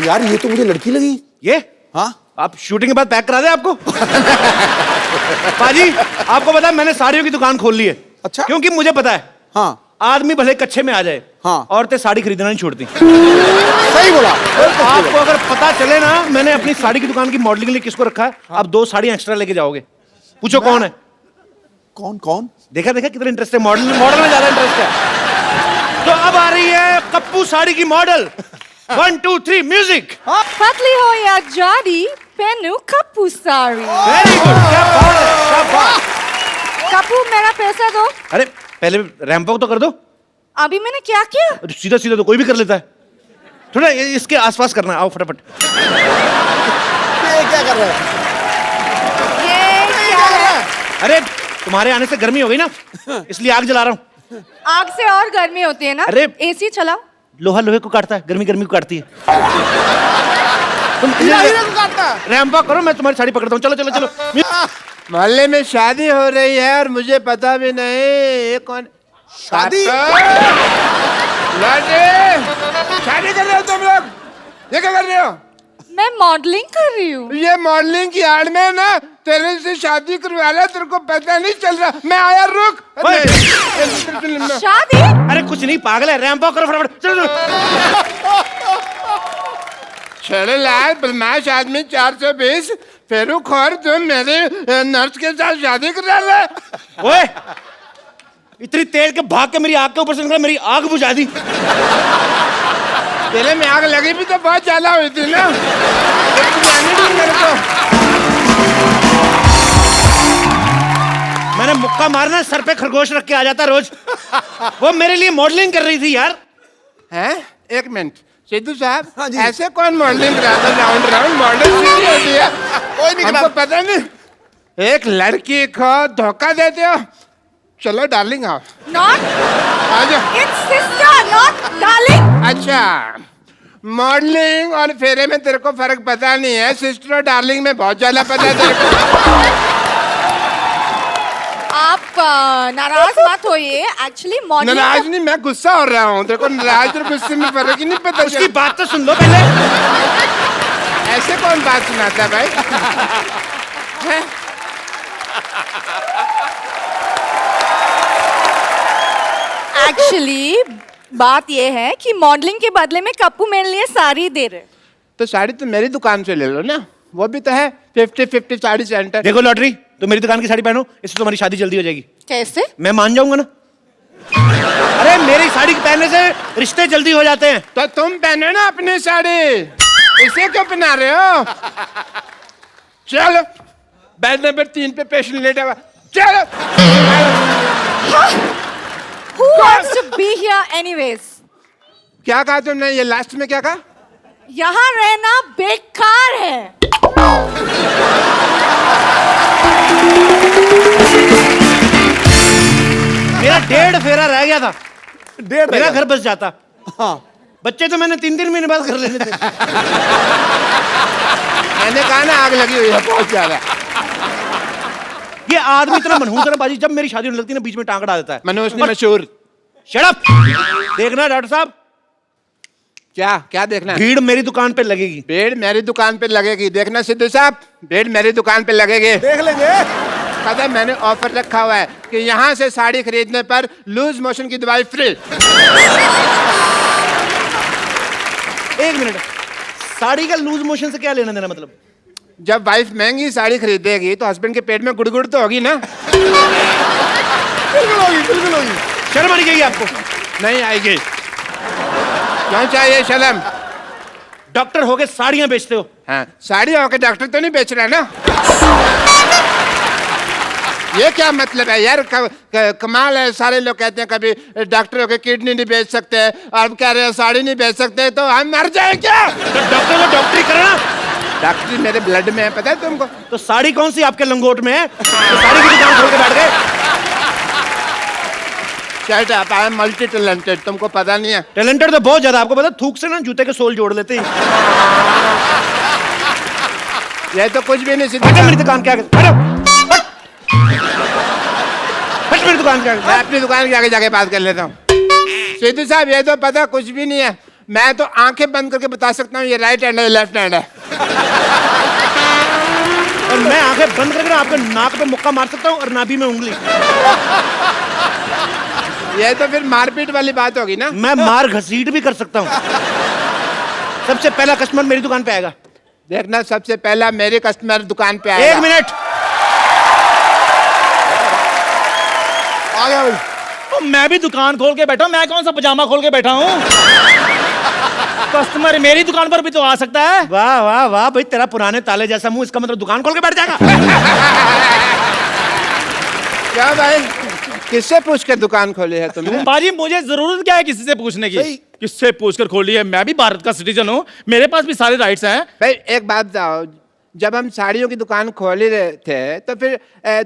यार ये तो मुझे लड़की लगी। ये हाँ आप शूटिंग के बाद पैक करा दे आपको। पाजी आपको पता है मैंने साड़ियों की दुकान खोल ली है। अच्छा। क्योंकि मुझे पता है हाँ आदमी भले कच्चे में आ जाए, हाँ। औरतें साड़ी खरीदना नहीं छोड़ती। सही बोला। आपको अगर पता चले ना मैंने अपनी साड़ी की दुकान की मॉडलिंग के लिए किसको रखा है, आप 2 साड़ी एक्स्ट्रा लेके जाओगे। पूछो कौन है? कौन कौन? देखा कितना इंटरेस्ट है, मॉडल में ज्यादा इंटरेस्ट है। तो अब आ रही है कप्पू साड़ी की मॉडल। 1 2 3 म्यूजिक। पतली हो या जाड़ी पहनू कप्पू साड़ी। वेरी गुड, क्या बात है, क्या बात। कप्पू मेरा पैसा दो। अरे पहले रैंप वॉक तो कर दो। अभी मैंने क्या किया? सीधा सीधा तो कोई भी कर लेता है, थोड़ा इसके आसपास करना है। आओ फटाफट। ये क्या कर रहा है? ये क्या है? अरे तुम्हारे आने से गर्मी हो गई ना, इसलिए आग जला रहा हूँ। आग से और गर्मी होती है ना। अरे एसी चलाओ। लोहा लोहे को काटता है, गर्मी गर्मी को काटती है। तुम रैंप वॉक करो, मैं तुम्हारी साड़ी पकड़ता हूँ। चलो चलो चलो। मोहल्ले में शादी हो रही है और मुझे पता भी नहीं। ये कौन शादी? शादी कर रहे हो तुम लोग? ये क्या कर रहे हो? मैं मॉडलिंग कर रही हूँ। ये मॉडलिंग की आड़ में ना तेरे से शादी करवा रहा, तेरे को पता नहीं चल रहा। मैं आया, रुक। शादी? अरे कुछ नहीं पागल है, रैंप वॉक करो फटाफट। चलो चलो लाल बदमाश आदमी 420 फेरू खोर, तुम मेरे नर्स के साथ शादी करा रहे। ओए इतनी तेज के भाग के मेरी आग के ऊपर से निकला, मेरी आग बुझा दी। तेरे में आग लगी भी तो बहुत ज्यादा हुई थी ना। मेरे को मैंने मुक्का मारना, सर पे खरगोश रख के आ जाता रोज। वो मेरे लिए मॉडलिंग कर रही थी यार। हैं? एक मिनट सिद्धू साहब, हाँ जी। ऐसे कौन मॉडलिंग कराता? राउंड राउंड मॉडल सीधी होती है। कोई नहीं हमको पता नहीं। एक लड़की को धोखा देते हो। चलो डार्लिंग आओ, Not. आ जाओ। It's sister, not darling. अच्छा, मॉडलिंग और फेरे में तेरे को फर्क पता नहीं है। सिस्टर और डार्लिंग में बहुत ज्यादा पता है तेरे को। आप नाराज मत होइए। एक्चुअली मॉडलिंग नाराज नहीं, मैं गुस्सा हो रहा हूँ। तेरे को नाराज और गुस्से में फर्क ही नहीं पता। उसकी बात तो सुन लो पहले। ऐसे कौन बात सुनाता है भाई? हैं? एक्चुअली बात ये है कि मॉडलिंग के बदले में कप्पू मेरे लिए साड़ी दे रहे। तो साड़ी तो मेरी दुकान से ले लो ना, वो भी तो है 50-50 साड़ी सेंटर। देखो लॉटरी, तो मेरी दुकान की साड़ी पहनो, इससे तुम्हारी शादी जल्दी हो जाएगी। कैसे? मैं मान जाऊंगा ना। अरे मेरी साड़ी पहनने से रिश्ते जल्दी हो जाते हैं। तो तुम पहनो ना अपनी साड़ी, इसे क्यों पहना रहे हो? चलो बेड नंबर 3 पे पेशेंट लेटा हुआ। चलो। Who wants to be here anyways? क्या कहा तुमने? ये लास्ट में क्या कहा? यहाँ रहना बेकार है। मेरा 1.5 फेरा रह गया था, 1.5 मेरा घर बस जाता। हाँ बच्चे तो मैंने 3-3 महीने बाद कर लेने थे। मैंने कहा ना आग लगी हुई है बहुत ज्यादा। ये आदमी इतना मनहूस है ना बाजी, जब मेरी शादी होने लगती है ना बीच में टांग अड़ा देता है। मनोज ने मशहूर। Shut up. देखना डॉक्टर साहब, क्या क्या देखना है? भीड़ मेरी दुकान पे लगेगी। भीड़ मेरी दुकान पे लगेगी। देखना सिद्धू साहब, भीड़ मेरी दुकान पे लगेगी। देख लेंगे। पता है मैंने ऑफर रखा हुआ है कि यहाँ से साड़ी खरीदने पर लूज मोशन की दवाई फ्री। 1 मिनट, साड़ी का लूज मोशन से क्या लेना देना? मतलब जब वाइफ महंगी साड़ी खरीदेगी तो हस्बैंड के पेट में गुड़गुड़ तो होगी ना। बिल्कुल होगी, बिल्कुल होगी। शर्म आनी चाहिए आपको। नहीं आएगी। क्यों चाहिए शर्म? डॉक्टर होके साड़ियां बेचते हो। हाँ, साड़ी होकर डॉक्टर तो नहीं बेच रहा ना। ये क्या मतलब है यार? कमाल है। सारे लोग कहते हैं कभी डॉक्टर होकर किडनी नहीं बेच सकते, और कह रहे हैं साड़ी नहीं बेच सकते, तो हम मर जाए क्या? तो डॉक्टर को डॉक्टरी करना। डॉक्टरी मेरे ब्लड में है, पता है तुमको? तो साड़ी कौन सी आपके लंगोट में है? तो साड़ी की दुकान खोल के बैठ गए। शर्ट आप आए मल्टी टैलेंटेड, तुमको पता नहीं है। टैलेंटेड तो बहुत ज्यादा, आपको पता, थूक से ना जूते के सोल जोड़ लेते हैं। ये तो कुछ भी नहीं। हटो मेरी दुकान के आगे, हटो, हट। हट मेरी दुकान के आगे। मैं अपनी दुकान के आगे जाके बात कर लेता हूँ। सिद्धू साहब, ये तो पता कुछ भी नहीं है। मैं तो आंखें बंद करके बता सकता हूँ ये राइट हैंड है लेफ्ट हैंड है। और मैं आंखें बंद करके आपके नाक पे मुक्का मार सकता हूँ और नाभि में उंगली। ये तो फिर मारपीट वाली बात होगी ना। मैं मार घसीट भी कर सकता हूँ। सबसे पहला कस्टमर मेरी दुकान पे आएगा। देखना, सबसे पहला मेरे कस्टमर दुकान पे आएगा। 1 मिनट। आ गया भाई। तो मैं भी दुकान खोल के बैठा हूँ, मैं कौन सा पजामा खोल के बैठा हूँ। कस्टमर मेरी दुकान पर भी तो आ सकता है। वाह वाह वाह भाई, तेरा पुराने ताले जैसा मुंह, इसका मतलब दुकान खोल के बैठ जाएगा। क्या भाई, किससे पूछ कर दुकान खोली है तुमने? बाजी मुझे जरूरत क्या है किसी से पूछने की? सही। किससे पूछकर खोली है? मैं भी भारत का सिटीजन हूँ, मेरे पास भी सारे राइट्स हैं। भाई एक बात बताओ, जब हम साड़ियों की दुकान खोल ही रहे थे तो फिर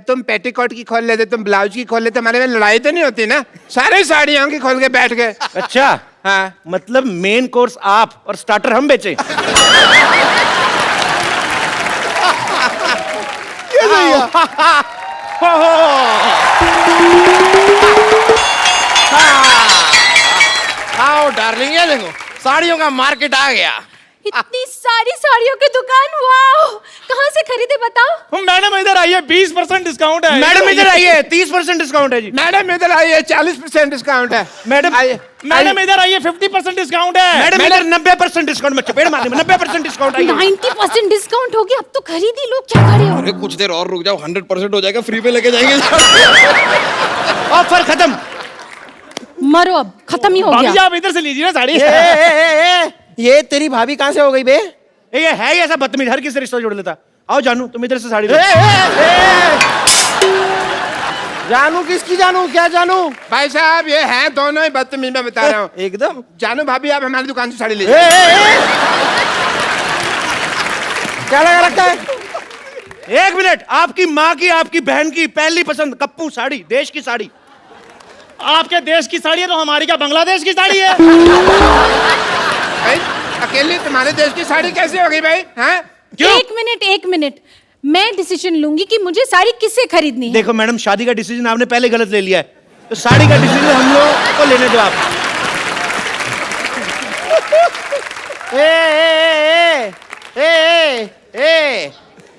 तुम पेटीकोट की खोल लेते, तुम ब्लाउज की खोल लेते, हमारे में लड़ाई तो नहीं होती ना? सारे साड़ियों की खोल के बैठ गए। अच्छा, हाँ, मतलब मेन कोर्स आप और स्टार्टर हम बेचे। ये सही है। आओ डार्लिंग, ये देखो साड़ियों का मार्केट आ गया। इतनी सारी साड़ियों की दुकान, वाओ! कहाँ से खरीदे बताओ? मैडम इधर आइए, 20% डिस्काउंट है। मैडम इधर आइए, 30% डिस्काउंट है जी। मैडम इधर आइए, 40% डिस्काउंट है। मैडम आइए, मैडम इधर आइए, 50% डिस्काउंट है। मैडम इधर 90% डिस्काउंट में चपेट मारने में 90% डिस्काउंट है। 90% डिस्काउंट हो गया, अब तो खरीद ही लो, क्या खड़े हो? अरे कुछ देर और रुक जाओ, 100% हो जाएगा, फ्री पे लेके जाएंगे। ऑफर खत्म। मरो, अब खत्म ही हो भाभी जी गया। आप इधर से लीजिए ना साड़ी। ये तेरी भाभी कहाँ से हो गई बे? ये है ही ऐसा बदतमीज, हर किसी से रिश्ता जोड़ लेता। आओ जानू, तुम इधर से साड़ी लो। जानू किसकी जानू, क्या जानू? भाई साहब ये हैं दोनों ही बदतमीज, मैं बता रहा हूँ। एकदम। जानू भाभी, आप हमारी दुकान से साड़ी लीजिए। क्या लगा रखा है? 1 मिनट, आपकी माँ की, आपकी बहन की पहली पसंद कप्पू साड़ी, देश की साड़ी। आपके देश की साड़ी है तो हमारी क्या बांग्लादेश की साड़ी है? भाई अकेले तुम्हारे देश की साड़ी कैसे हो गई भाई? हैं? एक मिनट, मैं डिसीजन लूंगी कि मुझे साड़ी किससे खरीदनी है। देखो मैडम, शादी का डिसीजन आपने पहले गलत ले लिया है, तो साड़ी का डिसीजन हम लोग को लेने दो आप।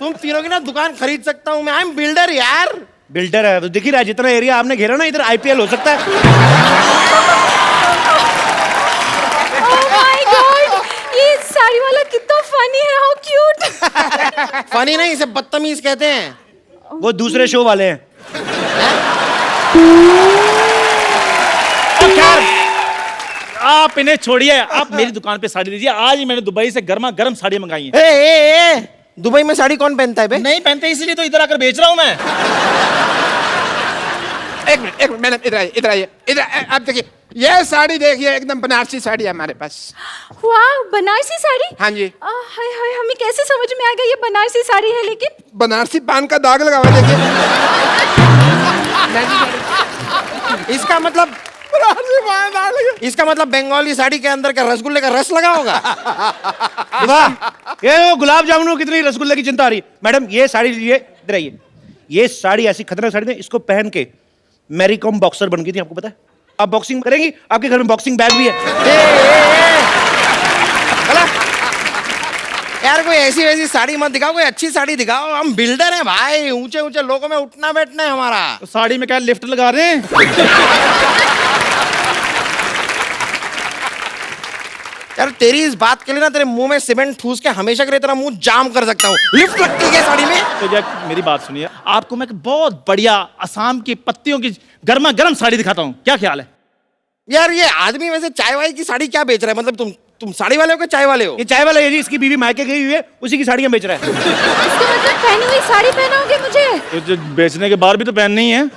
तुम तीनों की ना दुकान खरीद सकता हूँ मैं, आई एम बिल्डर यार। बिल्डर है तो दिख ही रहा है, जितना एरिया आपने घेरा ना, इधर आईपीएल हो सकता है। Oh my God! ये साड़ी वाला कितना फनी है, हाउ क्यूट। फनी नहीं, इसे बदतमीज कहते हैं। वो दूसरे शो वाले हैं। आप इन्हें छोड़िए, आप मेरी दुकान पे साड़ी लीजिए। आज ही मैंने दुबई से गर्मा गर्म साड़ी मंगाई है। दुबई में साड़ी कौन पहनता है बे? नहीं पहनते इसलिए तो इधर आकर बेच रहा हूँ मैं। एक मिनट मैडम, इधर आइए, इधर आइए, इधर। आप देखिए ये साड़ी, देखिए एकदम बनारसी साड़ी है हमारे पास। वाह, बनारसी साड़ी। हाँ जी। हाय हाय, हमें कैसे समझ में आएगा ये बनारसी साड़ी है? लेकिन बनारसी पान का दाग लगा हुआ है, देखिए। इसका मतलब बंगाली साड़ी के अंदर का रसगुल्ले का रस लगा होगा। वाह, ये वो गुलाब जामुनों कितनी रसगुल्ले की चिंता आ रही है। मैडम ये साड़ी लीजिए, इधर आइए। ये साड़ी ऐसी खतरनाक साड़ी है, इसको पहन के मैरी कॉम बॉक्सर बन गई थी, आपको पता है? आप बॉक्सिंग करेंगी, आपके घर में बॉक्सिंग बैग भी है। यार कोई ऐसी वैसी साड़ी मत दिखाओ, कोई अच्छी साड़ी दिखाओ। हम बिल्डर हैं भाई, ऊंचे ऊंचे लोगों में उठना बैठना है हमारा। तो साड़ी में क्या लिफ्ट लगा रहे हैं? यार तेरी इस बात के लिए ना तेरे मुंह में सीमेंट ठूस के हमेशा के लिए तेरा मुंह जाम कर सकता हूँ। लिफ्ट लगती है साड़ी में? तो जब मेरी बात सुनिए, आपको मैं एक बहुत बढ़िया असम की पत्तियों की गर्मा गर्म साड़ी दिखाता हूँ, क्या ख्याल है? यार ये आदमी वैसे चाय वाय की साड़ी क्या बेच रहा है? मतलब तुम साड़ी वाले हो कि चाय वाले हो? ये चाय वाला है जी, इसकी बीवी मायके गई हुई है, उसी की साड़ियां बेच रहा है। इसका मतलब पहनी हुई साड़ी पहनाओगे मुझे? तो जो बेचने के बाद भी तो पहननी है।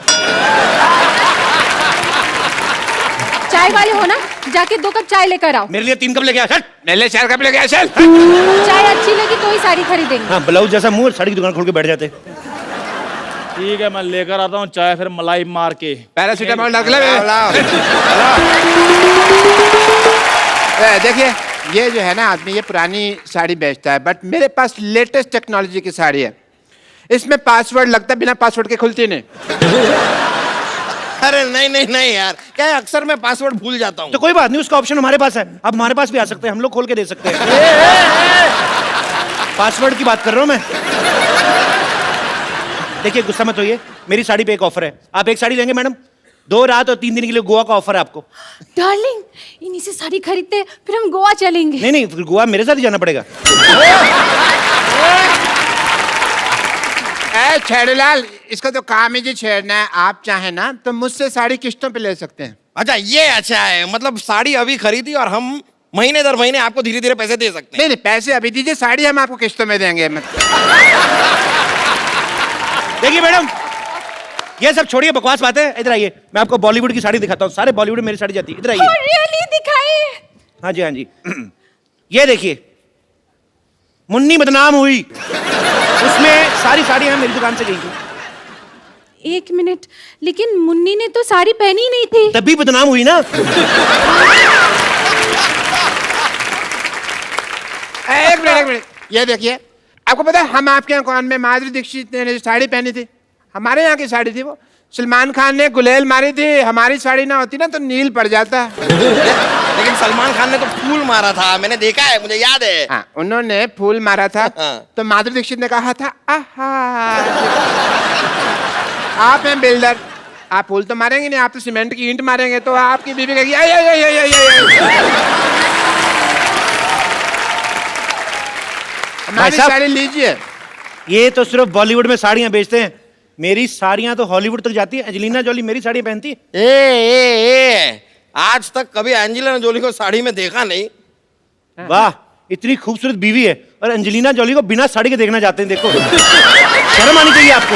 चाय वाले हो ना, जाके 2 कप चाय लेकर आओ। मेरे लिए 3 कप लेके आ, चल। मेरे लिए 4 कप लेके आ, चल। चाय अच्छी लगी तो ही साड़ी खरीदेंगे। हाँ, ब्लाउज जैसा मुंह, साड़ी की दुकान खोल के बैठ जाते। ठीक है, मैं लेकर आता हूँ चाय, फिर मलाई मार के। पैरासीटामोल रख ले। देखिए ये जो है ना आदमी, ये पुरानी साड़ी बेचता है, बट मेरे पास लेटेस्ट टेक्नोलॉजी की साड़ी है। इसमें पासवर्ड लगता है, बिना पासवर्ड के खुलती नहीं। अरे नहीं नहीं नहीं यार, क्या है अक्सर मैं पासवर्ड भूल जाता हूँ। तो कोई बात नहीं, उसका ऑप्शन हमारे पास है, आप हमारे पास भी आ सकते हैं, हम लोग खोल के दे सकते हैं। पासवर्ड की बात कर रहा हूं मैं। देखिए गुस्सा मत होइए, मेरी साड़ी पे एक ऑफर है, आप एक साड़ी लेंगे मैडम, 2 रात और 3 दिन के लिए गोवा का ऑफर है आपको। डार्लिंग, इन्हीं से साड़ी खरीदते हैं, फिर हम गोवा चलेंगे। नहीं नहीं, फिर गोवा मेरे साथ ही जाना पड़ेगा। ए छेड़ूलाल, इसका तो काम ही जी छेड़ना है। आप चाहे ना तो मुझसे साड़ी किस्तों पे ले सकते हैं। अच्छा ये अच्छा है, मतलब साड़ी अभी खरीदी और हम महीने दर महीने आपको धीरे धीरे पैसे दे सकते हैं। नहीं नहीं, पैसे अभी दीजिए, साड़ी हम आपको किस्तों में देंगे। देखिए मैडम, ये सब छोड़िए, बकवास बातें, इधर आइए, मैं आपको बॉलीवुड की साड़ी दिखाता हूँ। सारे बॉलीवुड में मेरी साड़ी जाती है, इधर आइए। Oh, really? दिखाइए। हाँ जी हाँ जी। ये देखिए, मुन्नी बदनाम हुई, उसमें सारी साड़ियां मेरी दुकान से गई थी। 1 मिनट, लेकिन मुन्नी ने तो साड़ी पहनी ही नहीं थी। तभी बदनाम हुई ना। एक मिनट, ये देखिए, आपको पता है हम आपके यहाँ कौन में माधुरी दीक्षित ने जो साड़ी पहनी थी, हमारे यहाँ की साड़ी थी वो। सलमान खान ने गुलेल मारी थी, हमारी साड़ी ना होती ना तो नील पड़ जाता। लेकिन सलमान खान ने तो फूल मारा था, मैंने देखा है, मुझे याद है। हाँ, उन्होंने फूल मारा था तो माधुरी दीक्षित ने कहा था आहा। आप हैं बिल्डर, आप फूल तो मारेंगे नहीं, आप तो सीमेंट की ईंट मारेंगे, तो आपकी बीवी कहेगी आई आई आई आई आई हमारी साहब, साड़ी लीजिए। ये तो सिर्फ बॉलीवुड में साड़ियां बेचते हैं, मेरी साड़ियां तो हॉलीवुड तक जाती है। एंजेलिना जोली मेरी साड़ियां पहनती है। ए, आज तक कभी एंजेलिना जोली को साड़ी में देखा नहीं। वाह, इतनी खूबसूरत बीवी है और एंजेलिना जोली को बिना साड़ी के देखना चाहते हैं। देखो, शर्म आनी चाहिए आपको।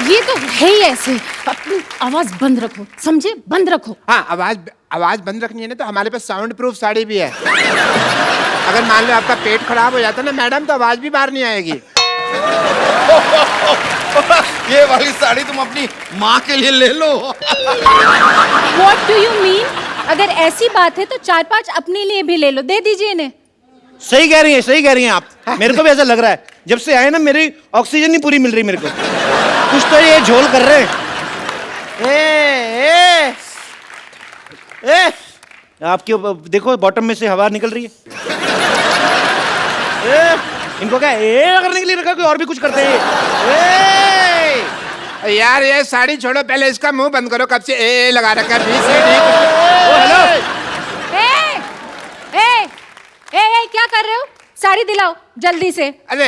ये तो है ही ऐसे। अपनी आवाज बंद रखो, समझे? बंद रखो। हाँ, आवाज बंद रखनी है ना, तो हमारे पास साउंड प्रूफ साड़ी भी है। अगर मान लो आपका पेट खराब हो जाता ना मैडम, तो आवाज भी बाहर नहीं आएगी। ये वाली साड़ी तुम अपनी माँ के लिए ले लो। What do you mean? अगर ऐसी बात है तो 4-5 अपने लिए भी ले लो, दे दीजिए इन्हें। सही कह रही हैं, सही कह रही हैं आप। मेरे को भी ऐसा लग रहा है, जब से आए ना मेरी ऑक्सीजन नहीं पूरी मिल रही मेरे को, कुछ तो ये झोल कर रहे हैं। आपके देखो बॉटम में से हवा निकल रही है। इनको क्या करने के लिए रखा, कोई और भी कुछ करते हैं। यार ये साड़ी छोड़ो, पहले इसका मुंह बंद करो, कब से ए लगा रखा है। हेलो, ए, क्या कर रहे हो? साड़ी दिलाओ जल्दी से। अरे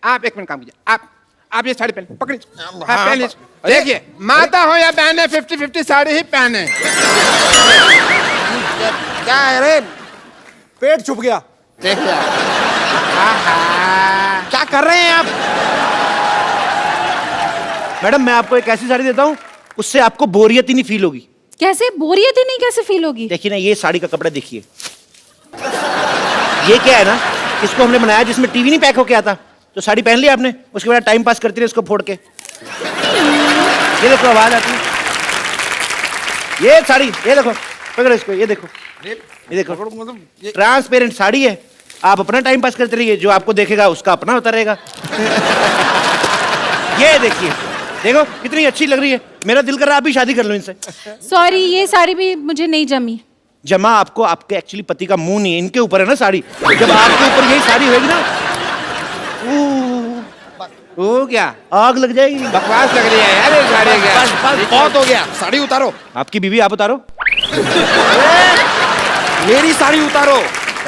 आप एक मिनट काम कीजिए, आप ये साड़ी पहन पकड़िए। हाँ, पहन लीजिए। देखिए, माता हो या बहने, 50-50 साड़ी ही पहने। क्या है रे, पेट छुप गया। देखिए, क्या कर रहे हैं आप? मैडम मैं आपको एक ऐसी साड़ी देता हूँ, उससे आपको बोरियत ही नहीं फील होगी। कैसे बोरियत ही नहीं कैसे फील होगी? देखिए ना, ये साड़ी का कपड़ा देखिए, ये क्या है ना, इसको हमने बनाया जिसमें टीवी नहीं पैक होके आता, तो साड़ी पहन ली आपने, उसके बाद टाइम पास करती रहे इसको फोड़ के। ये देखो आवाज आती है, ये साड़ी, ये देखो, पकड़ो इसको, ये देखो, ये देखो, ट्रांसपेरेंट साड़ी है। आप अपना टाइम पास करते रहिए, जो आपको देखेगा उसका अपना होता रहेगा। ये देखिए, देखो कितनी अच्छी लग रही है, मेरा दिल कर रहा है आप भी शादी कर लो इनसे। सॉरी, ये साड़ी भी मुझे नहीं जमी। जमा आपको आपके एक्चुअली पति का मुंह नहीं है, इनके ऊपर है ना साड़ी। जब आपके ऊपर यही साड़ी होगी ना, हो क्या आग लग जाएगी। बकवास लग रही है यार ये साड़ी। बस बहुत हो गया, साड़ी उतारो। आपकी बीवी आप उतारो। मेरी साड़ी उतारो।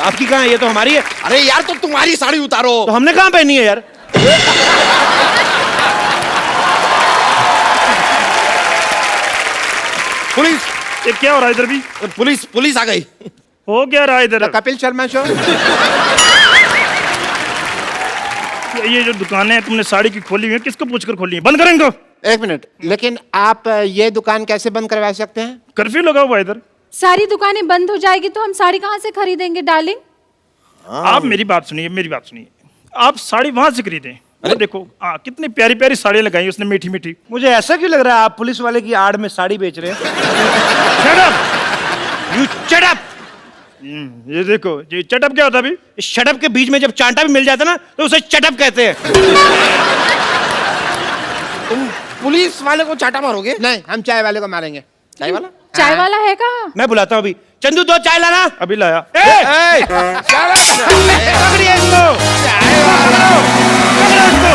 आपकी कहाँ है, ये तो हमारी है। अरे यार तो तुम्हारी साड़ी उतारो। तो हमने कहाँ पहनी है यार। पुलिस, ये क्या हो रहा है इधर भी? पुलिस आ गई। हो क्या रहा है इधर? कपिल शर्मा शो। ये जो दुकानें तुमने साड़ी की खोली हुई है, किसको पूछकर खोली है? बंद करें इनको। एक मिनट, लेकिन आप ये दुकान कैसे बंद करवा सकते हैं? कर्फ्यू लगा हुआ है इधर। सारी दुकानें बंद हो जाएगी तो हम साड़ी कहाँ से खरीदेंगे डार्लिंग? आप मेरी बात सुनिए, मेरी बात सुनिए। आप साड़ी वहां से खरीदें। वो देखो कितनी प्यारी प्यारी साड़ियाँ लगाई उसने, मीठी मीठी। मुझे ऐसा क्यों लग रहा है आप पुलिस वाले की आड़ में साड़ी बेच रहे हैं। Shut up! You shut up! ये देखो, ये चटअप क्या होता है अभी? इस शटअप के बीच में जब चांटा भी मिल जाता ना, तो उसे चटअप कहते हैं। पुलिस वाले को चाटा मारोगे? नहीं, हम चाय वाले को मारेंगे। चाय वाला? चाय वाला है कहाँ? मैं बुलाता हूँ अभी। चंदू 2 चाय लाना। अभी लाया। पकड़िए इसको। पकड़ो इसको।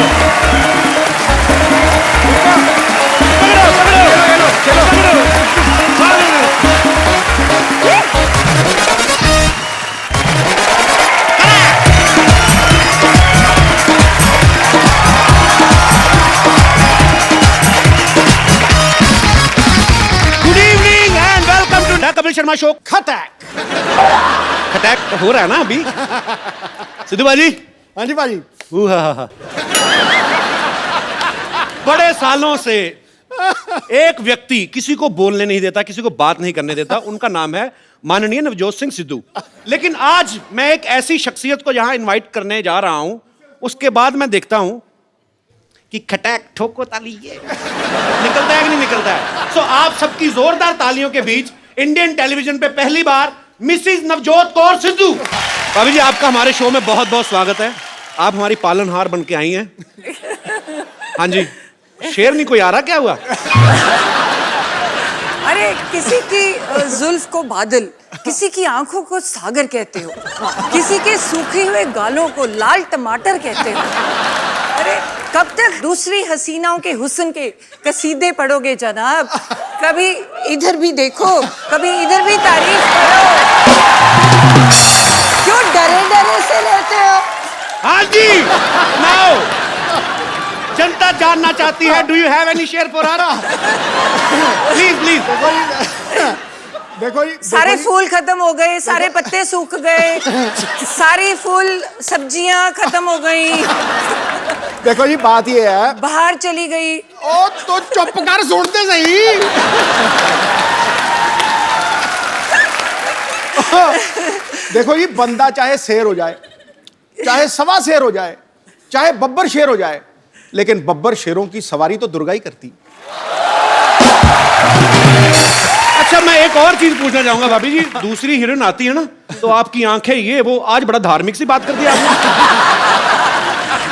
Good evening and welcome to the Kapil Sharma show. खटैक। अटैक तो हो रहा है ना अभी। सिद्धू बाजी। हाँ जी भाजी। बड़े सालों से एक व्यक्ति किसी को बोलने नहीं देता, किसी को बात नहीं करने देता, उनका नाम है माननीय नवजोत सिंह सिद्धू। लेकिन आज मैं एक ऐसी शख्सियत को यहां इनवाइट करने जा रहा हूं, उसके बाद मैं देखता हूं कि खटैक ठोको ताली ये निकलता है कि नहीं निकलता है। सो आप सबकी जोरदार तालियों के बीच इंडियन टेलीविजन पे पहली बार मिसिज नवजोत कौर सिद्धू। भाभी जी, आपका हमारे शो में बहुत बहुत स्वागत है। आप हमारी पालनहार बन के आई हैं। हाँ जी, शेर नहीं कोई आ रहा, क्या हुआ? अरे किसी की जुल्फ को बादल, किसी की आंखों को सागर कहते हो, किसी के सूखे हुए गालों को लाल टमाटर कहते हो। अरे कब तक दूसरी हसीनाओं के हुस्न के कसीदे पढ़ोगे जनाब? कभी इधर भी देखो, कभी इधर भी तारीफ करो। क्यों डरे डरे से रहते हो? हाँ जी, नाउ जनता जानना चाहती है, do you have any share for are? Please please. देखो जी, सारे फूल खत्म हो गए, सारे पत्ते सूख गए, सारी फूल सब्जियां खत्म हो गई, देखो जी, बात ये है। बाहर चली गई। ओ तो चुप कर, सुनते सही। देखो जी, बंदा चाहे शेर हो जाए, चाहे सवा शेर हो जाए, चाहे बब्बर शेर हो जाए, लेकिन बब्बर शेरों की सवारी तो दुर्गा ही करती। अच्छा, मैं एक और चीज पूछना चाहूंगा भाभी जी। दूसरी हीरोइन आती है ना, तो आपकी आंखें ये वो, आज बड़ा धार्मिक सी बात कर दी आपने।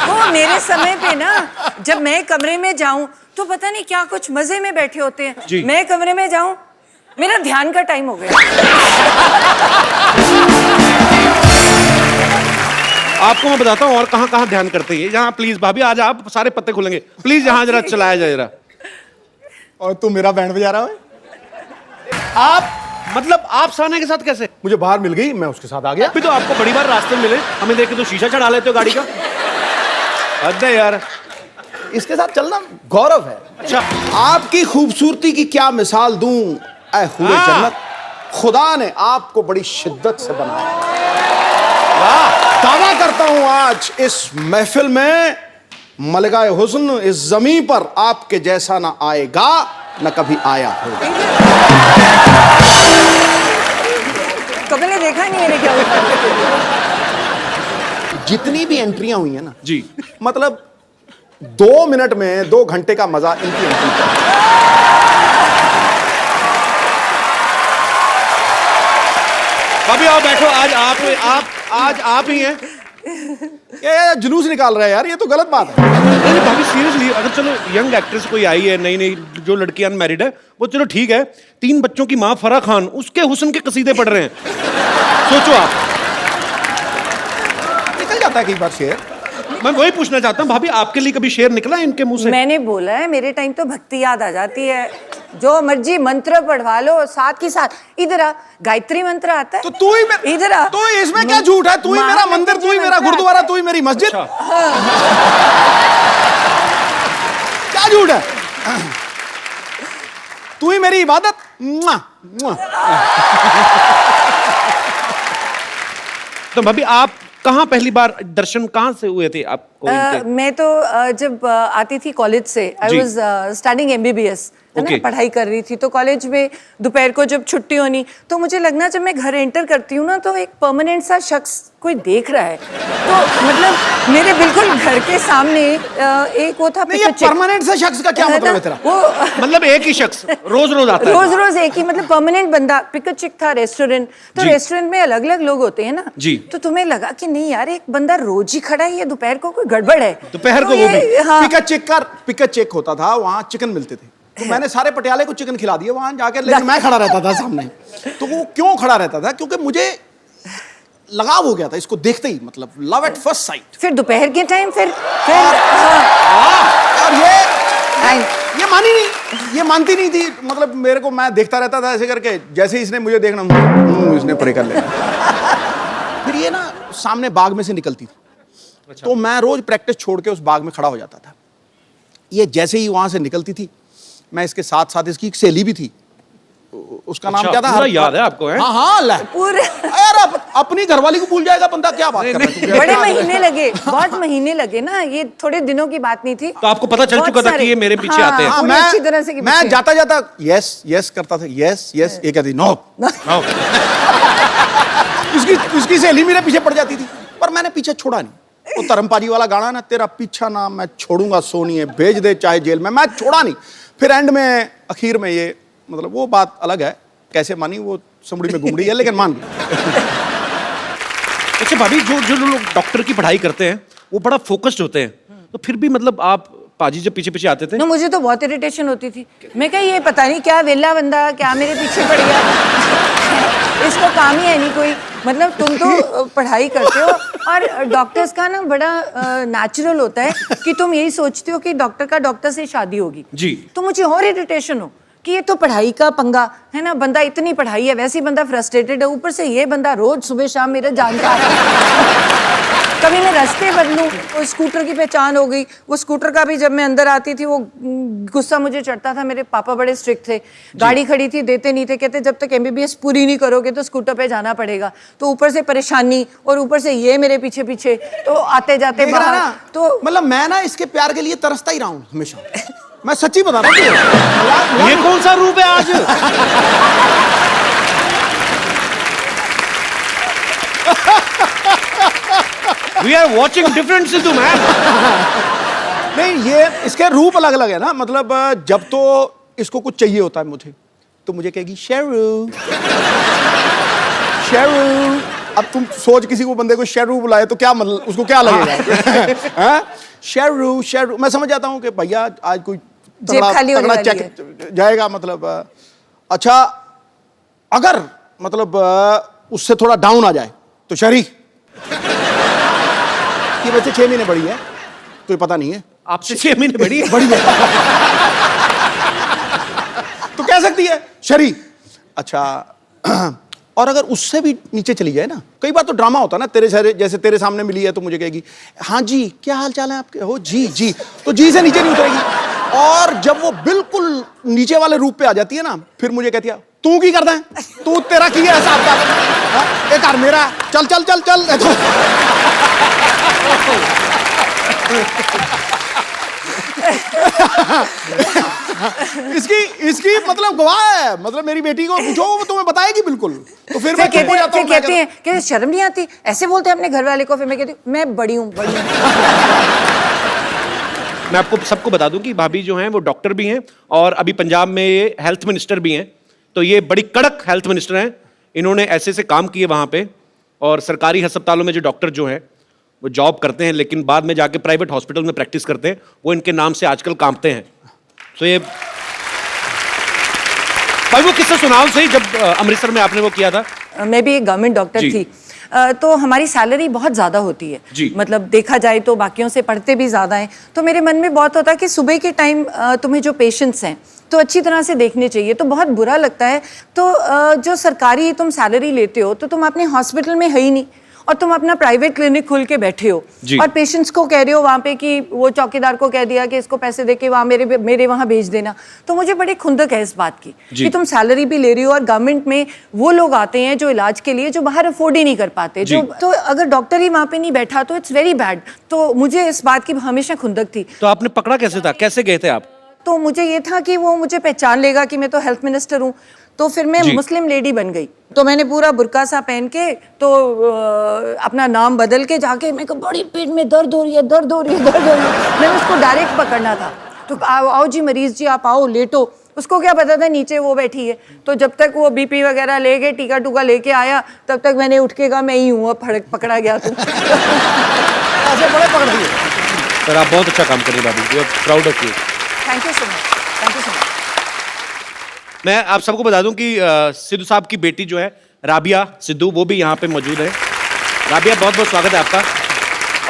वो मेरे समय पे ना, जब मैं कमरे में जाऊं तो पता नहीं क्या कुछ मजे में बैठे होते जी। हैं। मैं कमरे में जाऊं, मेरा ध्यान का टाइम हो गया। आपको मैं बताता हूँ और कहाँ कहाँ ध्यान करते हैं। यहाँ प्लीज भाभी, आज आप सारे पत्ते खुलेंगे, प्लीज यहाँ जरा चलाया जाए जरा। और तू मेरा बैंड बजा रहा है? आप मतलब आप साने के साथ कैसे? मुझे बाहर मिल गई, मैं उसके साथ आ गया। अभी तो आपको बड़ी बार रास्ते में मिले, हमें देख के तो शीशा चढ़ा लेते हो गाड़ी का। हद है यार। इसके साथ चलना गौरव है। अच्छा, आपकी खूबसूरती की क्या मिसाल दूं, ऐ हुए हाँ। जन्नत, खुदा ने आपको बड़ी शिद्दत से बनाया। वाह। दावा करता हूं आज इस महफिल में मलगाए हुस्न इस जमीन पर आपके जैसा ना आएगा, न कभी आया होगा। कभी ने देखा नहीं मैंने क्या होता। जितनी भी एंट्रियां हुई हैं ना जी, मतलब 2 मिनट में 2 घंटे का मजा इनकी एंट्री का। भाभी आओ बैठो। आज आप ही हैं। ये जुलूस निकाल रहा है यार, ये तो गलत बात है। नहीं भाभी, सीरियसली, अगर चलो यंग एक्ट्रेस कोई आई है, नई नई जो लड़की अनमैरिड है, वो चलो ठीक है। 3 बच्चों की माँ फराह खान, उसके हुस्न के कसीदे पढ़ रहे हैं। सोचो आप, निकल जाता है कई बार शेर। मैं वही पूछना चाहता हूँ भाभी, आपके लिए कभी शेर निकला है इनके मुंह से? मैंने बोला है, मेरे टाइम तो भक्ति याद आ जाती है। जो मर्जी मंत्र पढ़वा लो, साथ के साथ इधर आ, गायत्री मंत्र आता है। तो तू ही इधर आ। तो इसमें क्या झूठ है? तू ही मेरा मंदिर, तू ही मेरा गुरुद्वारा, तू ही मेरी मस्जिद। क्या झूठ है? तू ही मेरी इबादत। मुआ, मुआ। तो भाभी आप कहाँ पहली बार दर्शन कहाँ से हुए थे आपको इनके? मैं तो जब आती थी कॉलेज से, आई जी। वाज स्टडीइंग MBBS, है ना, Okay. पढ़ाई कर रही थी। तो कॉलेज में दोपहर को जब छुट्टी होनी तो मुझे लगना जब मैं घर एंटर करती हूँ ना तो एक परमानेंट सा शख्स कोई देख रहा है। तो मतलब मेरे बिल्कुल घर के सामने एक वो था नहीं, ये परमानेंट से शख्स का क्या मतलब है तेरा? मतलब एक ही शख्स रोज रोज आता है। रोज रोज एक ही मतलब परमानेंट बंदा। पिक अ चिक था रेस्टोरेंट, तो जी। रेस्टोरेंट में अलग अलग लोग होते हैं ना जी। तो तुम्हें लगा कि नहीं यार एक बंदा रोज ही खड़ा है, ये दोपहर को कोई गड़बड़ है। दोपहर तो को वो ये- भी। हाँ, पिका चेक होता था, वहां चिकन मिलते थे, तो मैंने सारे पटियाले को चिकन खिला दिए वहां जाकर, लेकिन मैं खड़ा रहता था सामने। तो वो क्यों खड़ा रहता था? क्योंकि मुझे लगाव हो गया था इसको देखते ही, मतलब लव एट फर्स्ट साइट। फिर दोपहर के टाइम फिर और आई- ये मानी नहीं, ये मानती नहीं थी, मतलब मेरे को, मैं देखता रहता था ऐसे करके, जैसे ही इसने मुझे देखना इसने परे कर लिया। फिर ये ना सामने बाग में से निकलती थी, तो मैं रोज प्रैक्टिस छोड़ के उस बाग में खड़ा हो जाता था। ये जैसे ही वहां से निकलती थी, मैं इसके साथ साथ इसकी एक सहेली भी थी, उसका नाम क्या था? पूरा याद है आपको? है हाँ हाँ, ला पूरे यार अपनी घरवाली को भूल जाएगा बंदा, क्या बात कर रहा है? बड़े महीने लगे, बहुत महीने लगे ना, ये थोड़े दिनों की बात नहीं थी। तो आपको पता चल बहुत चुका था सारे- कि ये मेरे पीछे आते हैं। हाँ, पूरी अच्छी तरह से कि मैं पीछे। जाता जाता यस यस करता था, यस यस, ये कहती नो। उसकी सहेली मेरे पीछे पड़ जाती थी, पर मैंने पीछे छोड़ा नहीं। वो धर्मपाजी वाला गाना ना, तेरा पीछा ना मैं छोड़ूंगा सोनिए, भेज दे चाहे जेल में, मैं छोड़ा नहीं। फिर एंड में आखिर में ये, मतलब वो बात अलग है, कैसे मानी वो सुमड़ी में घुमड़ी है, लेकिन मान गई। अच्छा भाभी, जो जो लोग डॉक्टर की पढ़ाई करते हैं वो बड़ा फोकस्ड होते हैं, तो फिर भी मतलब आप पाजी जब पीछे पीछे आते थे? ना मुझे तो बहुत इरिटेशन होती थी। मैं कहा ये पता नहीं क्या वेला बंदा क्या मेरे पीछे पड़ गया, इसको काम ही है नहीं कोई। मतलब तुम तो पढ़ाई करते हो और डॉक्टर्स का ना बड़ा नेचुरल होता है कि तुम यही सोचते हो कि डॉक्टर का डॉक्टर से शादी होगी जी। तो मुझे और इरिटेशन हो कि ये तो पढ़ाई का पंगा है ना, बंदा इतनी पढ़ाई है, वैसे ही बंदा फ्रस्ट्रेटेड है, ऊपर से ये बंदा रोज सुबह शाम मेरा जानकार है। कभी मैं रास्ते बदलूं, वो स्कूटर की पहचान हो गई। वो स्कूटर का भी जब मैं अंदर आती थी वो गुस्सा मुझे चढ़ता था। मेरे पापा बड़े स्ट्रिक्ट थे, गाड़ी खड़ी थी देते नहीं थे, कहते जब तक MBBS पूरी नहीं करोगे तो स्कूटर पे जाना पड़ेगा। तो ऊपर से परेशानी और ऊपर से ये मेरे पीछे पीछे, तो आते जाते देख रहा बाहर ना, तो मतलब मैं ना इसके प्यार के लिए तरसता ही रहा हूँ हमेशा। मैं सच्ची बता रहा हूँ। ये कौन सा रूप है आज? We are watching different Sidhu man. नहीं, ये इसके रूप अलग अलग है ना, मतलब जब तो इसको कुछ चाहिए होता है मुझे, तो मुझे कहेगी शेरू शेरू। अब तुम सोच किसी को बंदे को शेरू बुलाए तो क्या मतलब, उसको क्या लगेगा? हाँ? शेरू शेरू, मैं समझ जाता हूँ कि भैया आज कोई जेब खाली होने वाली चेक जाएगा, मतलब अच्छा अगर मतलब उससे थोड़ा डाउन आ जाए तो शरी कि बच्चे 6 महीने बड़ी है तो ये पता नहीं है, आपसे 6 महीने बड़ी है? बड़ी है तो कह सकती है शरी। अच्छा और अगर उससे भी नीचे चली जाए ना, कई बार तो ड्रामा होता है ना, तेरे सारे जैसे तेरे सामने मिली है तो मुझे कहेगी हाँ जी क्या हाल चाल है आपके, हो जी जी, तो जी से नीचे नहीं उतरेगी। और जब वो बिल्कुल नीचे वाले रूप पे आ जाती है ना, फिर मुझे कहती है तू की करता है, तू तेरा की है हिसाब का, एक और मेरा, चल चल चल चल। इसकी मतलब गवाह है, मतलब मेरी बेटी को पूछो वो तुम्हें बताएगी बिल्कुल। तो फिर मैं चुप हो जाता हूं, कहते हैं कि शर्म नहीं आती, ऐसे बोलते हैं अपने घर वाले को। फिर मैं कहती हूँ मैं बड़ी हूँ, बड़ी हूँ। मैं आपको सबको बता दूं कि भाभी जो हैं वो डॉक्टर भी हैं और अभी पंजाब में ये हेल्थ मिनिस्टर भी हैं, तो ये बड़ी कड़क हेल्थ मिनिस्टर हैं। इन्होंने ऐसे से काम किए वहाँ पे, और सरकारी अस्पतालों में जो डॉक्टर जो हैं वो जॉब करते हैं लेकिन बाद में जाके प्राइवेट हॉस्पिटल में प्रैक्टिस करते हैं, वो इनके नाम से आजकल कांपते हैं। तो ये भाई वो किस्सा सुनाओ सही, जब अमृतसर में आपने वो किया था। मैं भी एक गवर्नमेंट डॉक्टर जी। थी, तो हमारी सैलरी बहुत ज़्यादा होती है जी। मतलब देखा जाए तो बाकियों से पढ़ते भी ज़्यादा हैं। तो मेरे मन में बहुत होता है कि सुबह के टाइम तुम्हें जो पेशेंट्स हैं तो अच्छी तरह से देखने चाहिए, तो बहुत बुरा लगता है। तो जो सरकारी तुम सैलरी लेते हो तो तुम अपने हॉस्पिटल में है ही नहीं, और तुम अपना प्राइवेट क्लिनिक खोल के बैठे हो जी। और पेशेंट्स को कह रहे हो वहाँ पे कि वो चौकीदार को कह दिया कि इसको पैसे दे के वहाँ मेरे वहाँ भेज देना। तो मुझे बड़ी खुंदक है इस बात की कि तुम सैलरी भी ले रही हो और गवर्नमेंट में वो लोग आते हैं जो इलाज के लिए जो बाहर अफोर्ड ही नहीं कर पाते, जो तो अगर डॉक्टर ही वहाँ पे नहीं बैठा तो इट्स वेरी बैड। तो मुझे इस बात की हमेशा खुंदक थी। तो आपने पकड़ा कैसे था, कैसे गए थे आप? तो मुझे ये था कि वो मुझे पहचान लेगा कि मैं तो हेल्थ मिनिस्टर हूँ, तो फिर मैं मुस्लिम लेडी बन गई। तो मैंने पूरा बुर्का सा पहन के तो अपना नाम बदल के जाके मैं कहा बड़ी पेट में दर्द हो रही है, दर्द हो रही है, दर्द हो रही है। मैंने उसको डायरेक्ट पकड़ना था, तो आओ जी मरीज जी, आप आओ लेटो। उसको क्या पता था नीचे वो बैठी है। तो जब तक वो बीपी वगैरह ले गए, टीका टूका लेके आया, तब तक मैंने उठ के कहा मैं ही हूँ, अब पकड़ा गया तू। ऐसे बड़े पकड़ दिए। सर आप बहुत अच्छा काम कर रही हैं भाभी, we are proud of you. Thank you so much, thank you so much. मैं आप सबको बता दूं कि सिद्धू साहब की बेटी जो है राबिया सिद्धू, वो भी यहाँ पे मौजूद है। राबिया बहुत बहुत स्वागत है आपका।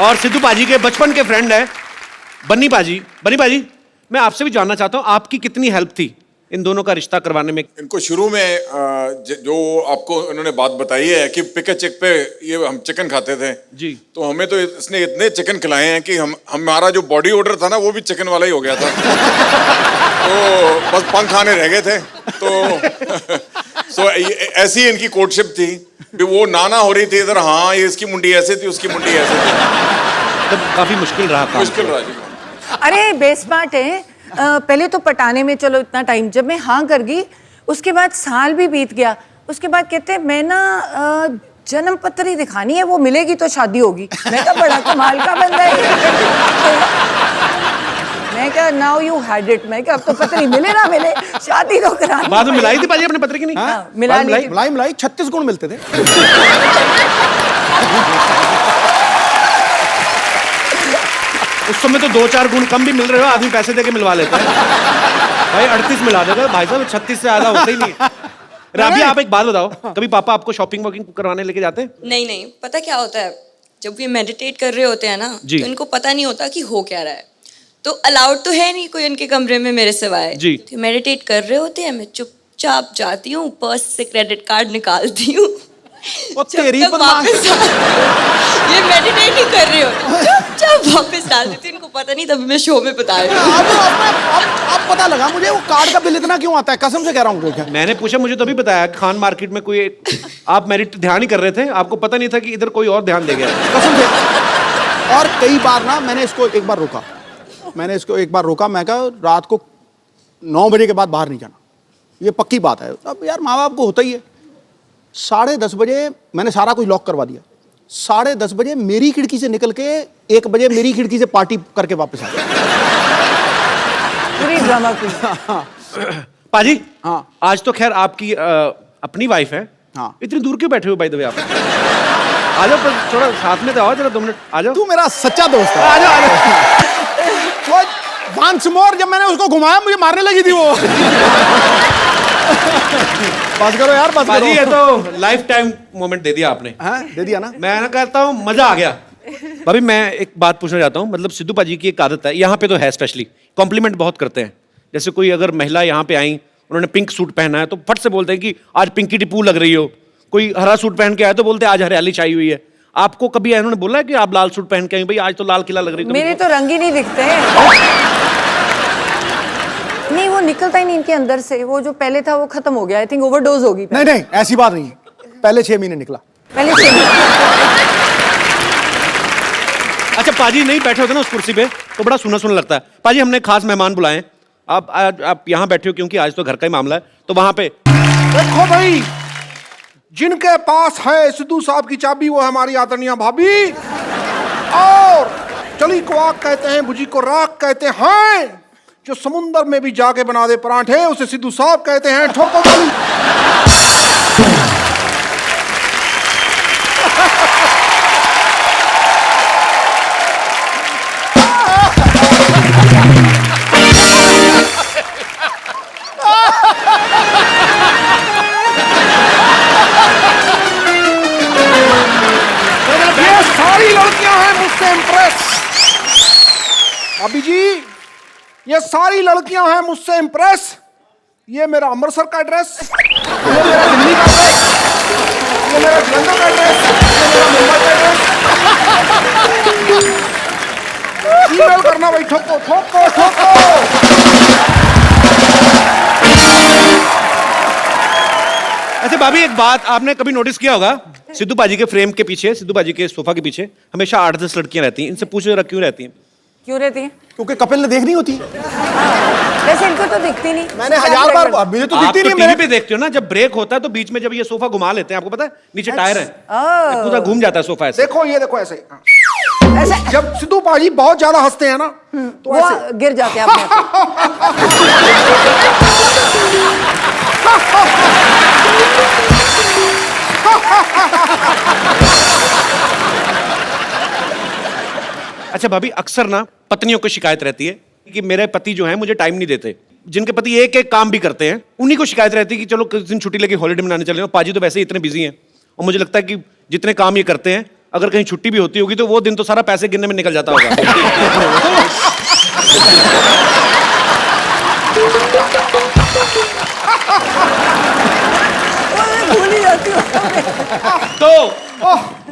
और सिद्धू पाजी के बचपन के फ्रेंड है बन्नी पाजी। बन्नी पाजी, मैं आपसे भी जानना चाहता हूँ आपकी कितनी हेल्प थी इन दोनों का रिश्ता करवाने में? इनको शुरू में जो आपको इन्होंने बात बताई है कि पिक चेक पे ये हम चिकन खाते थे जी, तो हमें तो इसने इतने चिकन खिलाए हैं कि हमारा जो बॉडी ऑर्डर था ना वो भी चिकन वाला ही हो गया था। तो बस पंख आने रह गए थे। तो सो ऐसी इनकी कोर्टशिप थी कि वो नाना हो रही थी इधर, हाँ ये इसकी मुंडी ऐसे थी, उसकी मुंडी ऐसे थी। तब काफी मुश्किल रहा था। मुश्किल रहा जी। अरे बेस्ट पार्ट है, पहले तो पटाने में चलो इतना टाइम, जब मैं हाँ कर गई उसके बाद साल भी बीत गया। उसके बाद कहते हैं मैं ना जन्म पत्र ही दिखानी है, वो मिलेगी तो शादी होगी। मैं कहा बड़ा कमाल का बंदा है। मैं क्या नाउ यू हैड इट, मैं क्या अब तो पत्र ही मिले ना मिले, शादी तो करानी। बाद में मिलाई थी पाजी अपने पत्र की नहीं? हाँ, मिला ली थी। मलाई 36 गुण मिलते थे। उस समय तो 2-4 गुण कम भी मिल रहे हो, आदमी पैसे देके मिलवा लेता है। भाई 38 मिला देगा भाई साहब, 36 से ज्यादा होता ही नहीं। राबिया आप एक बात बताओ, कभी पापा आपको शॉपिंग वॉकिंग करवाने लेके जाते हैं? नहीं नहीं, पता क्या होता है, जब ये मेडिटेट कर रहे होते हैं ना तो इनको पता नहीं होता कि हो क्या रहा है। तो अलाउड तो है नहीं कोई उनके कमरे में मेरे सिवाय जी। तो मेडिटेट कर रहे होते हैं, मैं चुपचाप जाती हूँ, पर्स से क्रेडिट कार्ड निकालती हूँ। तेरी जब तक वापस ये मेडिटेट ही कर रहे हो, चुपचाप वापस डाल देती हूँ। इनको पता नहीं, तभी मैं शो में बता रही हूँ। अब पता लगा मुझे वो कार्ड का बिल इतना क्यों आता है, कसम से कह रहा हूँ। मैंने पूछा, मुझे तभी बताया खान मार्केट में कोई आप मेरिट ध्यान ही कर रहे थे, आपको पता नहीं था कि इधर कोई और ध्यान दे गया। कसम से। और कई बार ना मैंने इसको एक बार रोका, मैं कहा रात को 9 बजे के बाद बाहर नहीं जाना, ये पक्की बात है। अब यार माँ बाप को होता ही है। 10:30 बजे मैंने सारा कुछ लॉक करवा दिया। 10:30 बजे मेरी खिड़की से निकल के 1 बजे मेरी खिड़की से पार्टी करके वापस आ गया। पूरी ड्रामा क्वीन। पाजी हाँ। आज तो खैर आपकी अपनी वाइफ है। हाँ। इतनी दूर क्यों बैठे हो बाय द वे आप? आ जाओ थोड़ा साथ में तो आओ, जरा 2 मिनट आ जाओ। तू मेरा सच्चा दोस्त है। आ जाओ। वंस मोर, जब मैंने उसको घुमाया मुझे मारने लगी थी वो। बस करो यार, बस करो। ये तो लाइफ टाइम मोमेंट दे दिया आपने। हाँ, दे दिया ना। मैं ना कहता हूँ मजा आ गया। भाभी मैं एक बात पूछना चाहता हूँ, मतलब सिद्धू पाजी की एक आदत है, यहाँ पे तो है स्पेशली, कॉम्प्लीमेंट बहुत करते हैं। जैसे कोई अगर महिला यहाँ पे आई, उन्होंने पिंक सूट पहना है तो फट से बोलते हैं कि आज पिंकी टिप्पू लग रही हो। कोई हरा सूट पहन के आया तो बोलते हैं आज हरियाली छाई हुई है। आपको कभी इन्होंने बोला है कि आप लाल सूट पहन के आई, भाई आज तो लाल किला लग रही है? मेरे तो रंग ही नहीं दिखते। नहीं, वो निकलता ही नहीं इनके अंदर से, वो जो पहले था वो खत्म हो गया। आई थिंक ओवरडोज होगी। नहीं, ऐसी बात नहीं है। पहले 6 महीने निकला। पहले से अच्छा पाजी नहीं बैठे होते ना उस कुर्सी पे तो बड़ा सुना सुना लगता है। पाजी हमने खास मेहमान बुलाए, आप यहाँ बैठे हो क्योंकि आज तो घर का ही मामला है, तो वहां पे देखो भाई, जिनके पास है सिद्धू साहब की चाबी वो हमारी आदरणीय भाभी, और चली को आग कहते हैं, भुजी को राख कहते हैं। जो समुंदर में भी जाके बना दे परांठे उसे सिद्धू साहब कहते हैं। ठोको ताली। ये सारी लड़कियां हैं मुझसे इम्प्रेस। अभी जी ये सारी लड़कियां हैं मुझसे इम्प्रेस। ये मेरा अमृतसर का एड्रेस, ये मेरा दिल्ली का एड्रेस, ये मेरा जलंधर का एड्रेस, ये मेरा मुंबई का एड्रेस। ईमेल करना भाई, ठोको ठोको ठोको। अच्छा भाभी एक बात आपने कभी नोटिस किया होगा, सिद्धू पाजी के फ्रेम के पीछे, सिद्धू पाजी के सोफा के पीछे हमेशा 8-10 लड़कियां रहती हैं। इनसे पूछो जरा क्यों रहती हैं? क्यों रहती है? क्योंकि कपिल ने देखनी होती है। वैसे इनको तो दिखती नहीं। मैंने 1000 बार, मुझे तो आप दिखती तो नहीं है टीवी मेरे। पे देखते हो ना, जब ब्रेक होता है तो बीच में जब ये सोफा घुमा लेते हैं, आपको पता है नीचे टायर है, ओह। पूरा घूम जाता है सोफा ऐसे। देखो ये देखो ऐसे, ऐसे जब सिद्धू पाजी बहुत ज्यादा हंसते हैं ना तो वो ऐसे गिर जाते हैं अपने आप। अच्छा भाभी, अक्सर ना पत्नियों को शिकायत रहती है कि मेरे पति जो है मुझे टाइम नहीं देते। जिनके पति एक एक काम भी करते हैं उन्हीं को शिकायत रहती है कि चलो किस दिन छुट्टी लेके हॉलीडे मनाने चले जाओ, पाजी तो वैसे ही इतने बिजी हैं। और मुझे लगता है कि जितने काम ये करते हैं, अगर कहीं छुट्टी भी होती होगी तो वो दिन तो सारा पैसे गिनने में निकल जाता होगा। भूल ही जाती हूँ। तो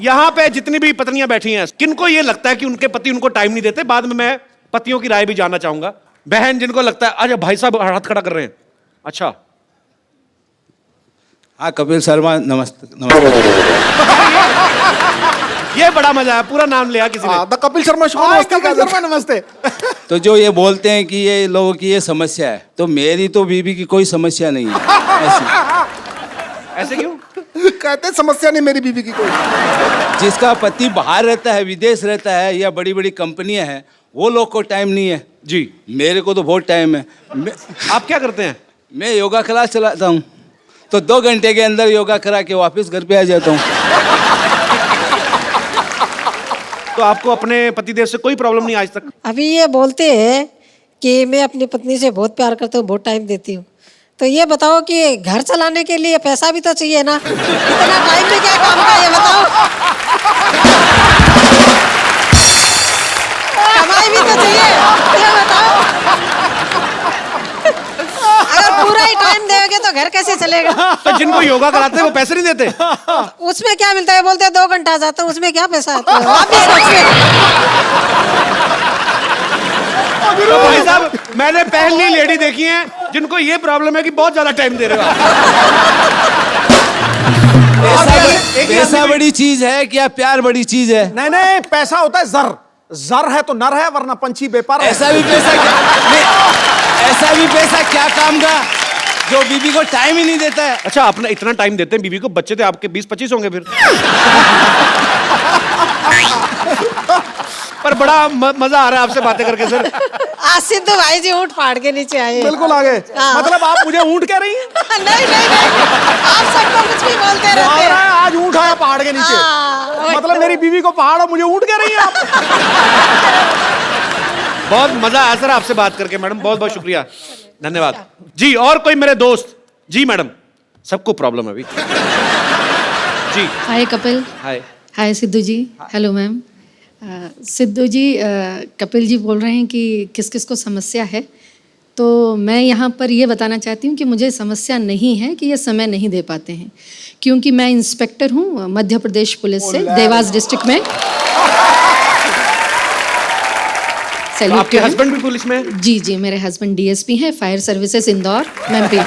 यहाँ पे जितनी भी पत्नियां बैठी हैं, किनको ये लगता है कि उनके पति उनको टाइम नहीं देते? बाद में मैं पतियों की राय भी जानना चाहूंगा। बहन जिनको लगता है, अरे भाई साहब हाथ खड़ा कर रहे हैं, अच्छा हाँ कपिल शर्मा, नमस्ते नमस्ते। ये बड़ा मजा है, पूरा नाम लिया किसी ने। The Kapil Sharma show. कपिल शर्मा नमस्ते। तो जो ये बोलते हैं कि ये लोगों की ये समस्या है, तो मेरी तो बीवी की कोई समस्या नहीं है ऐसी। ऐसे क्यों? कहते समस्या नहीं मेरी बीवी की कोई। जिसका पति बाहर रहता है, विदेश रहता है, या बड़ी बड़ी कंपनियां हैं, वो लोग को टाइम नहीं है जी। मेरे को तो बहुत टाइम है। आप क्या करते हैं? मैं योगा क्लास चलाता हूँ, तो 2 घंटे के अंदर योगा करा के वापस घर पे आ जाता हूँ। तो आपको अपने पतिदेव से कोई प्रॉब्लम नहीं आज तक? अभी ये बोलते हैं कि मैं अपनी पत्नी से बहुत प्यार करता हूँ, बहुत टाइम देती हूँ। तो ये बताओ कि घर चलाने के लिए पैसा भी तो चाहिए ना, इतना टाइम में क्या काम का, ये बताओ। कमाई भी तो चाहिए, ये बताओ। अगर पूरा ही टाइम देंगे तो घर कैसे चलेगा? तो जिनको योगा कराते हैं वो पैसे नहीं देते? उसमें क्या मिलता है? बोलते हैं 2 घंटा जाता हूँ, उसमें क्या पैसा आता है? आप भी सोचिए। तो भाई साहब, मैंने पहली लेडी देखी है जिनको ये प्रॉब्लम है कि बहुत ज्यादा टाइम दे रहे हो। पैसा बड़ी चीज है क्या प्यार बड़ी चीज है? नहीं नहीं, पैसा होता है जर। जर है तो नर है, वरना पंछी बेपार है। ऐसा भी पैसा ऐसा भी पैसा क्या काम का जो बीवी को टाइम ही नहीं देता है? अच्छा, अपना इतना टाइम देते हैं बीवी को, बच्चे थे आपके 20-25 होंगे फिर। पर बड़ा मजा आ रहा है आपसे बातें करके सर। आज सिद्धू भाई जी ऊँट फाड़ के नीचे आए। बिल्कुल आगे। हाँ। मतलब आप मुझे ऊंट कह रही हैं? नहीं नहीं नहीं, आप सबको कुछ भी बोलते रहते हैं। आज ऊंट आया पहाड़ के नीचे। हाँ, मतलब मेरी बीवी को पहाड़ और मुझे ऊंट कह रही हैं आप? बहुत मजा आया सर आपसे बात करके मैडम, बहुत बहुत शुक्रिया, धन्यवाद जी। और कोई मेरे दोस्त? जी मैडम, सबको प्रॉब्लम है अभी। जी hi Kapil. Hi. Hi Sidhu ji. Hello ma'am. Sidhu ji, Kapil ji बोल रहे हैं कि किस किस को समस्या है, तो मैं यहाँ पर ये बताना चाहती हूँ कि मुझे समस्या नहीं है कि ये समय नहीं दे पाते हैं, क्योंकि मैं इंस्पेक्टर हूँ मध्य प्रदेश पुलिस से, देवास डिस्ट्रिक्ट में। तो आपके हस्बैंड भी पुलिस में हैं? जी जी, मेरे हस्बैंड डीएसपी हैं, फायर सर्विसेज इंदौर एमपी।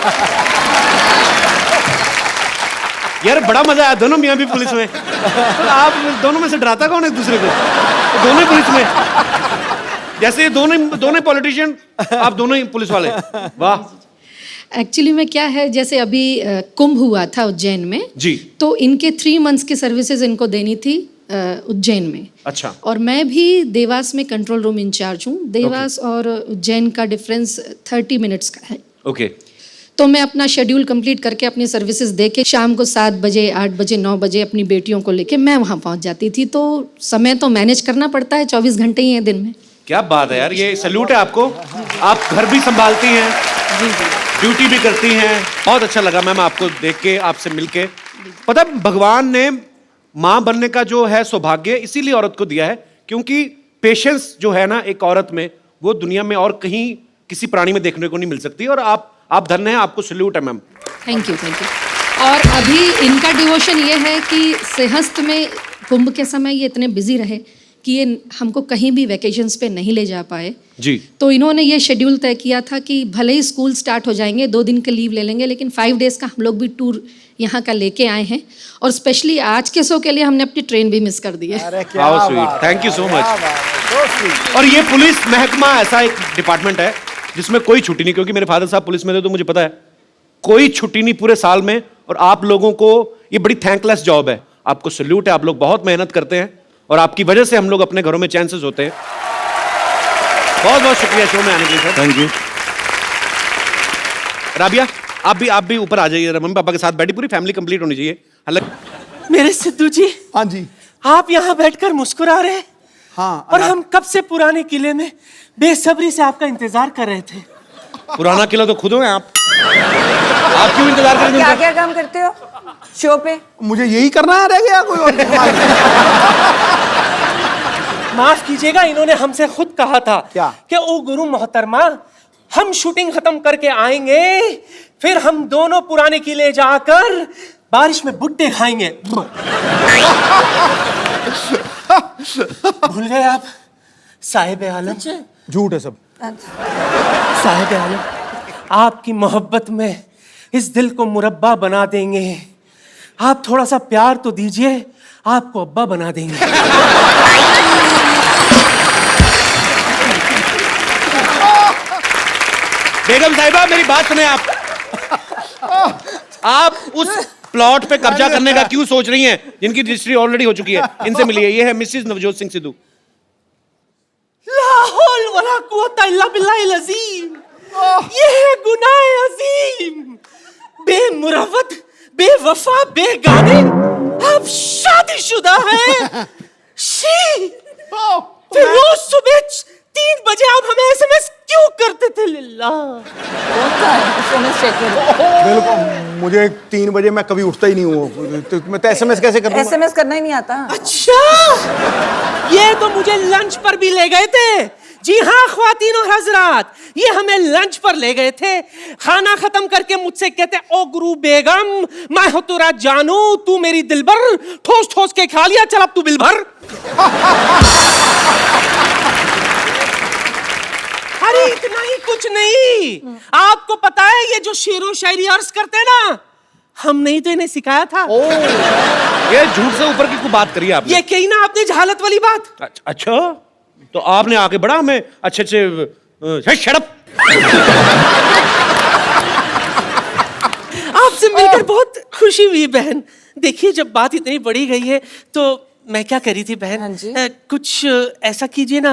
यार बड़ा मजा आया, दोनों मियाँ भी पुलिस में। तो आप दोनों में से डराता कौन है एक दूसरे को? तो दोनों ही पुलिस में, जैसे ये दोनों पॉलिटिशियन, आप दोनों ही पुलिस वाले। वाह। एक्चुअली में क्या है, जैसे अभी कुंभ हुआ था उज्जैन में जी, तो इनके 3 मंथ्स की सर्विसेज इनको देनी थी उज्जैन में। अच्छा। और मैं भी देवास में कंट्रोल रूम इंचार्ज हूँ। देवास और उज्जैन का डिफरेंस 30 मिनट्स का है। ओके। तो मैं अपना शेड्यूल कंप्लीट करके अपनी सर्विसेज दे के शाम को 7 बजे 8 बजे 9 बजे अपनी बेटियों को लेके मैं वहाँ पहुँच जाती थी। तो समय तो मैनेज करना पड़ता है, 24 घंटे ही हैं दिन में। क्या बात है यार, ये सैल्यूट है आपको। आप घर भी संभालती हैं, ड्यूटी भी करती हैं। बहुत अच्छा लगा मैम आपको देख के, आपसे मिलके। पता भगवान ने माँ बनने का जो है सौभाग्य इसीलिए औरत को दिया है, क्योंकि पेशेंस जो है ना एक औरत में, वो दुनिया में और कहीं किसी प्राणी में देखने को नहीं मिल सकती। और आप धन्य हैं, आपको सैल्यूट है ma'am. Thank you thank you. और अभी इनका डिवोशन ये है कि सिंहस्थ में कुंभ के समय ये इतने बिजी रहे कि ये हमको कहीं भी वैकेशंस पे नहीं ले जा पाए जी। तो इन्होंने ये शेड्यूल तय किया था कि भले ही स्कूल स्टार्ट हो जाएंगे, 2 दिन का लीव ले लेंगे, लेकिन 5 डेज का हम लोग भी टूर यहाँ का लेके आए हैं। और स्पेशली आज के शो के लिए हमने अपनी ट्रेन भी मिस कर दी है। How sweet, thank you so much. और ये पुलिस महकमा ऐसा एक डिपार्टमेंट है जिसमें कोई छुट्टी नहीं, क्योंकि मेरे फादर साहब पुलिस में थे तो मुझे पता है कोई छुट्टी नहीं पूरे साल में। और आप लोगों को ये बड़ी थैंकलेस जॉब है, आपको सल्यूट है, आप लोग बहुत मेहनत करते हैं और आपकी वजह से हम लोग अपने घरों में चैन से सोते हैं। बहुत बहुत शुक्रिया शो में आने के लिए सर। Thank you. राबिया आप भी ऊपर आ जाइए, मम्मी पापा के साथ बैठी, पूरी फैमिली कंप्लीट होनी चाहिए। हालांकि मेरे सिद्धू जी, हाँ जी, आप यहाँ बैठकर मुस्कुरा रहे हैं। हाँ, और हम कब से पुराने किले में बेसब्री से आपका इंतजार कर रहे थे। पुराना किला तो खुद हो हैं आप क्यों इंतजार कर रहे क्या हैं? क्या काम करते हो शो पे? मुझे यही करना है, रह गया कोई और? माफ कीजिएगा, इन्होंने हमसे खुद कहा था क्या? कि ओ गुरु मोहतरमा, हम शूटिंग खत्म करके आएंगे, फिर हम दोनों पुराने किले जाकर बारिश में भुट्टे खाएंगे। भूल गए आप साहिब आलम? झूठ है सब। साहिब आलम, आपकी मोहब्बत में इस दिल को मुरब्बा बना देंगे। आप थोड़ा सा प्यार तो दीजिए, आपको अब्बा बना देंगे। बेगम साहिबा मेरी बात सुने आप उस प्लॉट पे कब्जा करने का क्यों सोच रही हैं जिनकी रजिस्ट्री ऑलरेडी हो चुकी है? इनसे मिलिए, ये है मिसेस नवजोत सिंह सिद्धू। ला हौल वला कुव्वता इल्ला बिल्लाहिल अज़ीम। ये है गुनाह अजीम, बेमुरवत, बेवफा, बेगाने। आप शादीशुदा हैं। शी, फिर रोज सुबह 3 बजे आप हमें एसएमएस क्यों करते थे? लिल्ला बिल्कुल, मुझे 3 बजे मैं कभी उठता ही नहीं हूँ, तो मैं तो एसएमएस कैसे कर दूंगा? एसएमएस करना ही नहीं आता। अच्छा, ये तो मुझे लंच पर भी ले गए थे। जी हाँ ख्वातीन और हजरात, ये हमें लंच पर ले गए थे। खाना खत्म करके मुझसे कहते, ओ गुरु बेगम, मैं हो तेरा जानू, तू मेरी दिलबर, ठोस ठोस के खा लिया, चल अब तू बिल भर। अरे इतना ही कुछ नहीं, आपको पता है ये जो शेरो शायरी अर्ज करते हैं ना, हमने ही तो इन्हें सिखाया था। ये झूठ से ऊपर की कोई बात करी आपने? ये कही ना आपने जहालत वाली बात। अच्छा, तो आपने आके बड़ा हमें अच्छे शट अप। आपसे मिलकर बहुत खुशी हुई बहन। देखिए, जब बात इतनी बड़ी गई है तो मैं क्या कह रही थी बहन, हाँ जी। कुछ ऐसा कीजिए ना,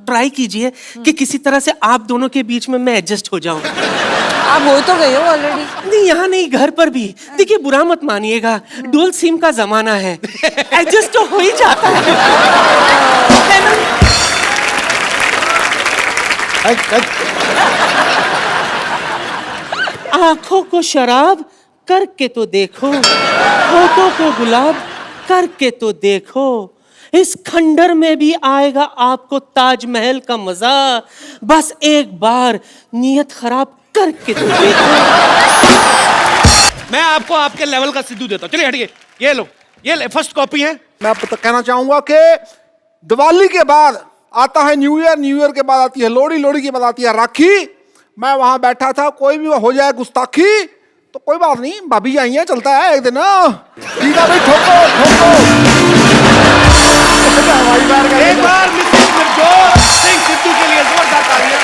ट्राई कीजिए कि किसी तरह से आप दोनों के बीच में मैं एडजस्ट हो जाऊं। आप हो तो गए हो ऑलरेडी। नहीं, यहाँ नहीं, घर पर भी। देखिए, बुरा मत मानिएगा, डुअल सिम का जमाना है, एडजस्ट तो हो ही जाता है ना? आंखों को शराब करके तो देखो, होठों को गुलाब करके तो देखो, इस खंडर में भी आएगा आपको ताजमहल का मजा, बस एक बार नीयत खराब करके तो देखो। मैं आपको आपके लेवल का सिद्धू देता हूं, चलिए हटिए, ये लो, ये ले, फर्स्ट कॉपी है। मैं आपको कहना चाहूंगा कि दिवाली के बाद आता है न्यू ईयर, न्यू ईयर के बाद आती है लोहड़ी, लोहड़ी के बाद आती है राखी। मैं वहां बैठा था, कोई भी हो जाए गुस्ताखी तो कोई बात नहीं, भाभी आई है, चलता है एक दिन। ठीक है भाई, ठोको ठोको। एक बार मिसेस नवजोत सिंह सिद्धू के लिए जोरदार तालियां।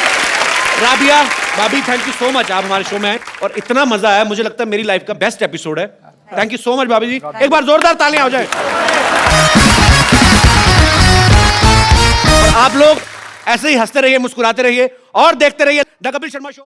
राबिया भाभी, थैंक यू सो मच, आप हमारे शो में आए और इतना मजा आया, मुझे लगता है मेरी लाइफ का बेस्ट एपिसोड है। थैंक यू सो मच भाभी जी, एक बार जोरदार तालियां हो जाए। आप लोग ऐसे ही हंसते रहिए, मुस्कुराते रहिए और देखते रहिए द कपिल शर्मा शो।